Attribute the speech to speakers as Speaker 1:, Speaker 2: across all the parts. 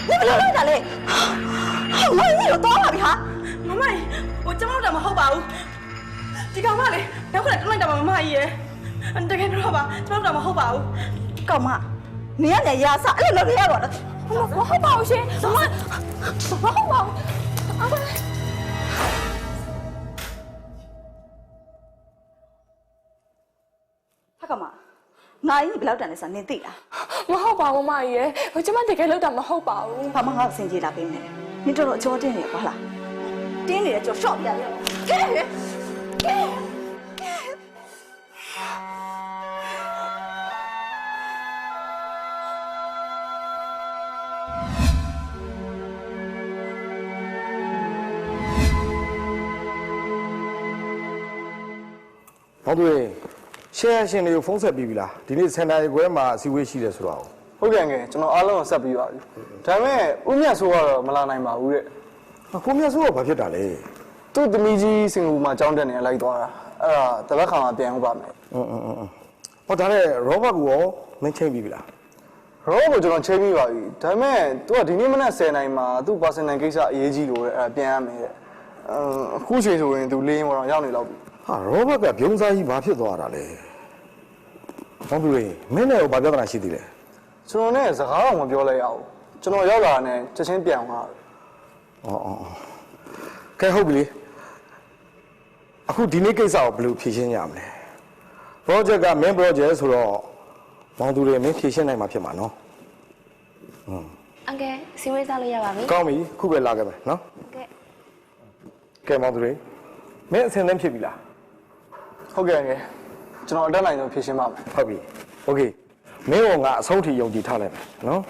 Speaker 1: 你不要乱打嘞！我你有多少皮哈？
Speaker 2: 妈妈，我怎么这么好吧？这干嘛嘞？要回来跟那干嘛妈耶？你这个好吧？怎么这么好吧？
Speaker 1: 干嘛？你要你压啥？你老给我了？
Speaker 3: 我好保险，我好保。啊不。
Speaker 1: 他干嘛？哪一不要打的啥？你对啦？
Speaker 3: 我好保妈耶，我今晚这个老大我好保。
Speaker 1: 爸妈好生气啦，给你。你这个叫点的好了，点的就少点了。给。
Speaker 4: 王队，现在有风车比比啦，今天参加一个嘛是微系的是吧？
Speaker 5: ဟုတ်ကဲ့ငယ်ကျွန်တော်အားလုံးဆက်ပြီးပါပြီ။ဒါပေမဲ့ဦးမြတ်ဆိုကတော့မလာနိုင်ပါဘူးတဲ့
Speaker 4: ကိုမြတ်ဆိုးကဘာဖြစ်တာလဲ
Speaker 5: ။သူ့သမီးကြီးစင်ကူမှာကြောင်းတက်နေလိုက်သွားတာ။အဲ့ဒါတပတ်ခါမှပြန်ဟုတ်ပါမယ်
Speaker 4: ဟောဒါနဲ့ရောဘတ်ကိုရောမင်းချင်းပြီလား
Speaker 5: ။ရောကိုကျွန်တော်ချိန်ပြီးပါပြီ။ဒါပေမဲ့သူကဒီနေ့မနက်10နိုင်မှာသူ့ personal ကိစ္စအရေးကြီးလို့တဲ့အဲ့ဒါပြန်ရမယ်တဲ့။အခုချိန်ဆိုရင်သူလေးရင်တော့ရောက်နေတော့ပြီ
Speaker 4: ဟာရောဘတ်ကပြုံးစားကြီးဘာဖြစ်သွားတာလဲဘောင်းတွေမင်းနဲ့ရောဘာပြဿနာရှိသေးလဲ
Speaker 5: ။ကျွန်တော်နဲ့စကားတော့မပြောလိုက်ရဘူး။ကျွန်တော်ရောက်လာတဲ့ချက်ချင်းပြန်သွားတယ်
Speaker 4: ကဲဟုတ်ပြီလေအခုဒီနေ့ကိစ္စကိုဘယ်လိုဖြေရှင်းကြမလဲ project က main project ဆိုတော့ဘောင်းသူတွေမင်းဖြေရှင်းနိုင်မှာဖြစ်မှာနော်
Speaker 3: အန်ကယ်စီဝေးစားလို့ရပါပြီ
Speaker 4: ကောင်းပြီခုပဲလာခဲ့မယ်နော်
Speaker 3: ကဲ
Speaker 4: ကဲဘောင်းသူတွေမင်းအဆင်သင့်ဖြစ်ပြီလား
Speaker 5: ။ဟုတ်ကဲ့ငယ်ကျွန်တော်အတက်နိုင်ဆုံးဖြေရှင်းပါမယ်
Speaker 4: ဟုတ်ပြီโอเคမင်းကငါအဆုံးထိယုံကြည်ထားလိုက်မယ်နော်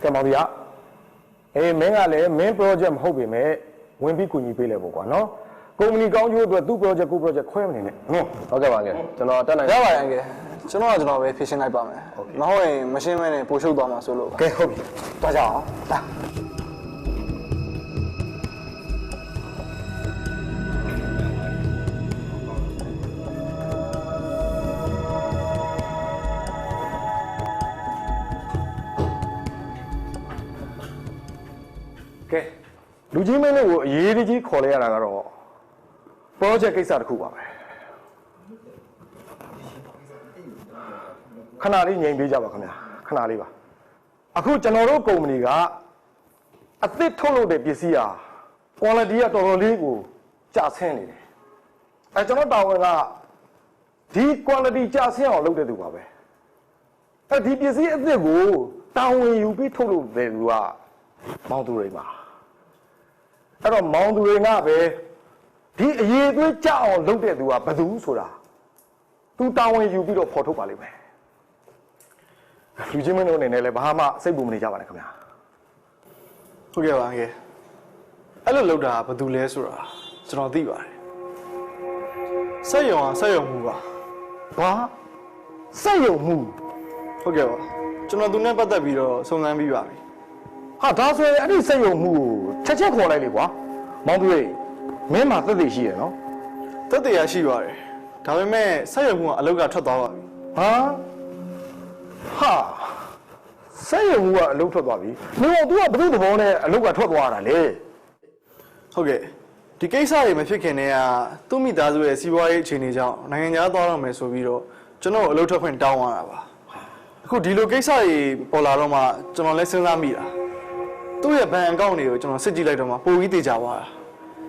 Speaker 4: ကဲမောင်ကြီးကမင်းကလည်းမင်း project မဟုတ်ပေမဲ့ဝင်ပြီးကူညီပေးလဲပေါ့ကွာနော်ကုမ္ပဏီကောင်းကျိုးအတွက်သူ့ project ကို project ခွဲမနေနဲ့နော်ဟုတ်ကဲ့ပါငယ်ကျွန်တော်တက်နိုင်
Speaker 5: ။ရပါတယ်ငယ်ကျွန်တော်ပဲဖြေရှင်းလိုက်ပါမယ်။မဟုတ်ရင်မရှင်းမဲနဲ့ပို့ရှုပ်သွားမှာဆိုလို့
Speaker 4: ကဲဟုတ်ပြီတွားကြအောင်လာ ကဲလူကြီးမင်းတို့ကိုအရေးကြီးခေါ်လိုက်ရတာကတော့ project ကိစ္စတစ်ခုပါပဲခဏလေးငြိမ်ပေးကြပါခင်ဗျာခဏလေးပါအခုကျွန်တော်တို့ကုမ္ပဏီကအသစ်ထုတ်လုပ်တဲ့ပစ္စည်းဟာ quality ကတော်တော်လေးကိုကျဆင်းနေတယ်ကျွန်တော်တာဝန်ကဒီ quality ကျဆင်းအောင်လုပ်တဲ့သူပါပဲဒီပစ္စည်းအသစ်ကိုတာဝန်ယူပြီးထုတ်လုပ်တဲ့သူကမောင်သူတွေပါအဲ့တော့မောင်သူတွေကပဲဒီအရေးသွေးကြအောင်လုပ်တဲ့သူကဘယ်သူဆိုတာသူတာဝန်ယူပြီးတော့ဖော်ထုတ်ပါလိမ့်မယ်လူချင်းမင်းတို့အနေနဲ့လည်းဘာမှစိတ်ပူမနေကြပါနဲ့ခင်ဗျာ
Speaker 5: ။ဟုတ်ကဲ့ပါငယ်။အဲ့လိုလုပ်တာဘာတူလဲဆိုတာကျွန်တော်သိပါတယ်။စက်ရုံကစက်ရုံမှုပါ
Speaker 4: ဘာစက်ရုံမှု
Speaker 5: ။ဟုတ်ကဲ့ပါ။ကျွန်တော်သူနဲ့ပတ်သက်ပြီးတော့စုံစမ်းပြီးပါပြီ
Speaker 4: ဟာဒါဆိုရင်အဲ့ဒီစက်ရုံမှုကိုချက်ခေါ်လိုက်လေကွာမောင်သူတွေမင်းမှာသက်သေရှိရနော်
Speaker 5: ။သက်သေရရှိပါတယ်။ဒါပေမဲ့စက်ရုံမှုကအလုပ်ကထွက်သွားပါပြီ
Speaker 4: ဟာစက်ရုံမှုကအလုပ်ထွက်သွားပြီမင်းတို့ကဘယ်သူသဘောနဲ့အလုပ်ကထွက်သွားတာလဲ
Speaker 5: ။ဟုတ်ကဲ့။ဒီကိစ္စတွေမဖြစ်ခင်တည်းကသူ့မိသားစုရဲ့စီးပွားရေးအခြေအနေကြောင့်နိုင်ငံခြားသွားတော့မယ်ဆိုပြီးတော့ကျွန်တော်အလုပ်ထွက်ခွင့်တောင်းရတာပါ။အခုဒီလိုကိစ္စတွေပေါ်လာတော့မှကျွန်တော်လည်းစဉ်းစားမိတာ။သူ့ရဲ့ဘဏ်အကောင့်တွေကိုကျွန်တော်စစ်ကြည့်လိုက်တော့မှပိုပြီးသိကြသွားတာ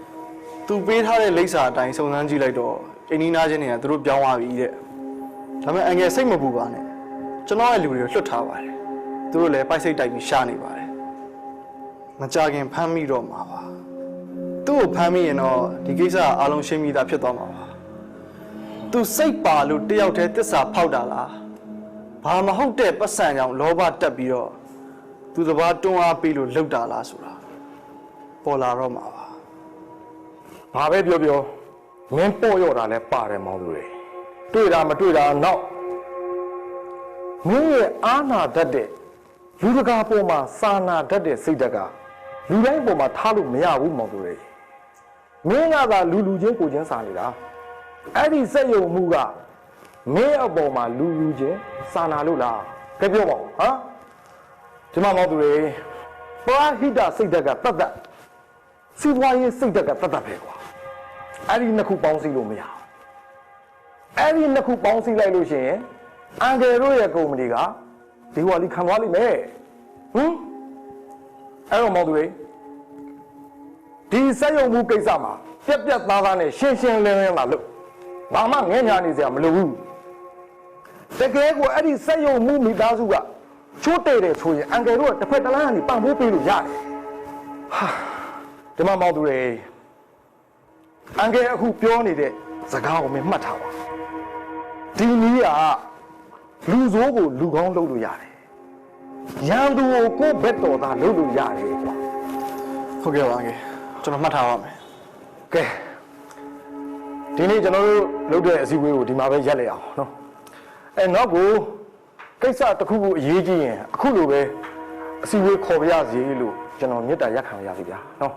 Speaker 5: ။သူပေးထားတဲ့လိပ်စာအတိုင်းစုံစမ်းကြည့်လိုက်တော့အိန္ဒိနာချင်းတွေကသူတို့ပြောင်းသွားပြီတဲ့။ဒါပေမဲ့အငယ်စိတ်မပူပါနဲ့။ကျွန်တော်ရဲ့လူတွေကိုလွတ်ထားပါတယ်။သူတို့လည်းပိုက်စိတ်တိုက်ပြီးရှာနေပါတယ်။မကြခင်ဖမ်းမိတော့မှာပါ။သူ့ကိုဖမ်းမိရင်တော့ဒီကိစ္စအားလုံးရှင်းပြီးသားဖြစ်သွားမှာပါ။သူစိတ်ပါလို့တယောက်တည်းတစ္ဆာဖောက်တာလား။ဘာမဟုတ်တဲ့ပတ်စံကြောင့်လောဘတက်ပြီးတော့သူတစ်ပါးတွန်းအားပေးလို့လှုပ်တာလားဆိုတာပေါ်လာတော့မှာပါ
Speaker 4: ဘာပဲပြောပြောမင်းပေါ့ရော့တာလဲပါတယ်မောင်သူတွေတွေ့တာမတွေ့တာနောက်မင်းရဲ့အာနာတတ်တဲ့လူတကာပေါ်မှာစာနာတတ်တဲ့စိတ်ဓာတ်ကလူတိုင်းပေါ်မှာထားလို့မရဘူးမောင်သူတွေမင်းကသာလူချင်းကိုချင်းစာနေတာအဲ့ဒီစက်ယုံမှုကမင်းအပေါ်မှာလူချင်းစာနာလို့လားကြပြောပါဦးဟာဒီမှာမောင်သူတွေ ပရာဟိတစိတ်ဓာတ်ကတတ်တတ်စီးပွားရေးစိတ်ဓာတ်ကတတ်တတ်ပဲကွာအဲ့ဒီနှစ်ခုပေါင်းစည်းလို့မရဘူးအဲ့ဒီနှစ်ခုပေါင်းစည်းလိုက်လို့ရှိရင်အန်ကယ်တို့ရဲ့ကုမ္ပဏီကဒီဝါလီခံသွားလိမ့်မယ်ဟင်အဲ့တော့မောင်သူတွေဒီစက်ရုံမှုကိစ္စမှာပြက်ပြက်သားသားနဲ့ရှင်းရှင်းလင်းလင်းလာလို့ဘာမှငဲ့ညာနေစရာမလိုဘူးတကယ်ကိုအဲ့ဒီစက်ရုံမှုမိသားစုကချိုးတဲ့တယ်ဆိုရင်အန်ကယ်တို့ကတစ်ဖက်တစ်လမ်းကနေပံ့ပိုးပေးလို့ရတယ်ဟာဒီမှာမောင်သူတွေအန်ကယ်အခုပြောနေတဲ့စကားကိုမင်းမှတ်ထားပါဒီနည်းကလူဆိုးကိုလူကောင်းလုပ်လို့ရတယ်ရန်သူကိုကိုယ့်ဘက်တော်သားလုပ်လို့ရတယ်ကွာ
Speaker 5: ဟုတ်ကဲ့ပါအကေကျွန်တော်မှတ်ထားပါမယ်
Speaker 4: ကဲဒီနေ့ကျွန်တော်တို့လုပ်တဲ့အစည်းအဝေးကိုဒီမှာပဲရက်လိုက်အောင်နော်နောက်ကိုကိစ္စတစ်ခုခုအရေးကြီးရင်အခုလိုပဲအစည်းအဝေးခေါ်ပြရစီလို့ကျွန်တော်မေတ္တာရက်ခံရစီဗျာနော်